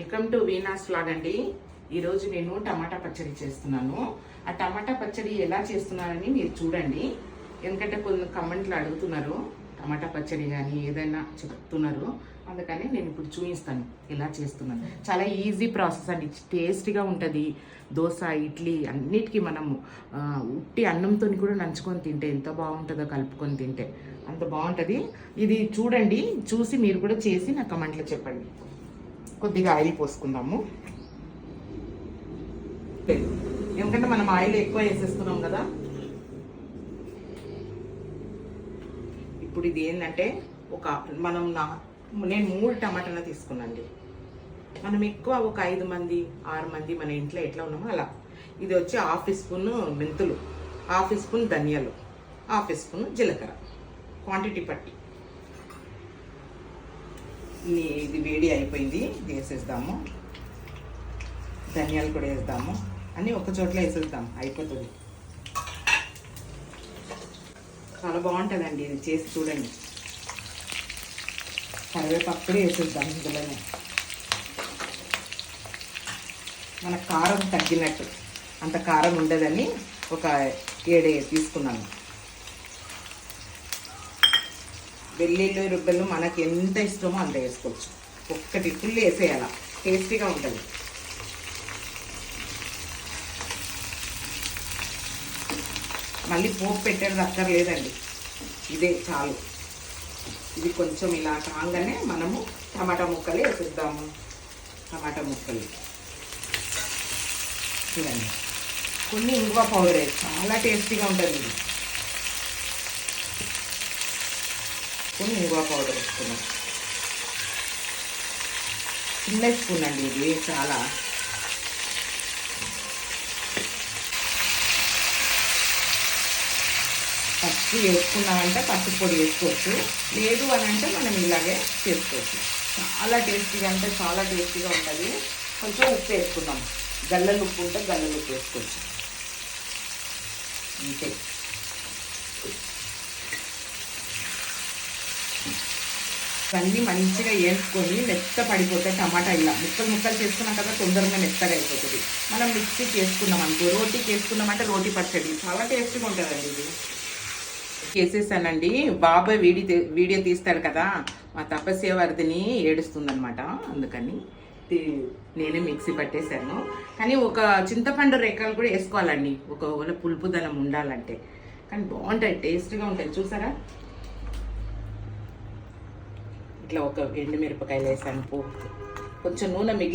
Welcome to Veena's vlog అండి. ఈరోజు నేను టమాటా పచ్చడి చేస్తున్నాను. ఆ టమాటా పచ్చడి ఎలా చేస్తున్నానని మీరు చూడండి. ఎందుకంటే కొన్ని కమెంట్లు అడుగుతున్నారు, టమాటా పచ్చడి కానీ ఏదైనా చెప్తున్నారు. అందుకని నేను ఇప్పుడు చూపిస్తాను ఎలా చేస్తున్నాను. చాలా ఈజీ ప్రాసెస్ అండి, టేస్టీగా ఉంటుంది. దోశ, ఇడ్లీ అన్నిటికీ మనము ఉట్టి అన్నంతో కూడా నంచుకొని తింటే ఎంత బాగుంటుందో, కలుపుకొని తింటే అంత బాగుంటుంది. ఇది చూడండి, చూసి మీరు కూడా చేసి నా కమెంట్లో చెప్పండి. కొద్దిగా ఆయిల్ పోసుకుందాము, ఎందుకంటే మనం ఆయిల్ ఎక్కువ వేసేస్తున్నాం కదా. ఇప్పుడు ఇది ఏంటంటే నేను 3 టమాటాలు తీసుకున్నాండి. మనం ఎక్కువ ఒక 5 మంది 6 మంది మన ఇంట్లో ఎట్లా ఉన్నామో అలా. ఇది వచ్చి 1/2 టీ స్పూన్ మెంతులు, 1/2 టీ స్పూన్ ధనియాలు, 1/2 టీ స్పూన్ జీలకర్ర, క్వాంటిటీ పట్టి. ఇది వేడి అయిపోయింది, ఇది వేసేద్దాము. ధనియాలు కూడా వేద్దాము, అన్నీ ఒక చోట్ల వేసేద్దాం, అయిపోతుంది. చాలా బాగుంటుందండి, ఇది చేసి చూడండి. కరివేపాకు కూడా వేసేద్దాం ఇందులోనే. మన కారం తగ్గినట్టు, అంత కారం ఉండదని ఒక 7 తీసుకున్నాను. వెల్లుల్లి రుబ్బలు మనకి ఎంత ఇష్టమో అంత వేసుకోవచ్చు. ఒక్కటి ఫుల్ వేసేయాల, టేస్టీగా ఉంటుంది. మళ్ళీ పోపు పెట్టేది అక్కర్లేదండి, ఇదే చాలు. ఇది కొంచెం ఇలా కాగానే మనము టమాటా ముక్కలు వేసేద్దాము. టమాటా ముక్కలు చూడండి, కొన్ని ఇంగువ పౌడర్ వేసి చాలా టేస్టీగా ఉంటుంది. ఇది కొన్ని ఇంగువ పౌడర్ వేసుకున్నాం, చిన్న స్పూన్ అండి ఇది. చాలా పసుపు వేసుకున్నామంటే పసుపు పొడి వేసుకోవచ్చు, లేదు అని అంటే మనం ఇలాగే చేసుకోవచ్చు. చాలా టేస్టీగా అంటే చాలా టేస్టీగా ఉంటుంది. కొంచెం ఉప్పు వేసుకుందాం, గల్లలు ఉప్పు ఉంటే గల్లలు ఉప్పు వేసుకోవచ్చు అంతే. ఇవన్నీ మంచిగా వేసుకొని మెత్త పడిపోతే టమాటా ఇలా ముక్కలు చేసుకున్నాం కదా, తొందరగా మెత్తగా అయిపోతుంది. మనం మిక్సీకి వేసుకున్నాం అనుకో, రోటీకి వేసుకున్నామంటే రోటీ పచ్చడి చాలా టేస్టీగా ఉంటుందండి. ఇది చేసేసానండి. బాబాయ్ వీడియో తీస్తాడు కదా, మా తపస్యవర్ధిని ఏడుస్తుందనమాట, అందుకని నేనే మిక్సీ పట్టేశాను. కానీ ఒక చింతపండు రేఖలు కూడా వేసుకోవాలండి, ఒకవేళ పులుపుదనం ఉండాలంటే. కానీ బాగుంటాయి, టేస్ట్గా ఉంటాయి. చూసారా, ఇట్లా ఒక ఎండుమిరపకాయలు వేసాను, కొంచెం నూనె మిగిలి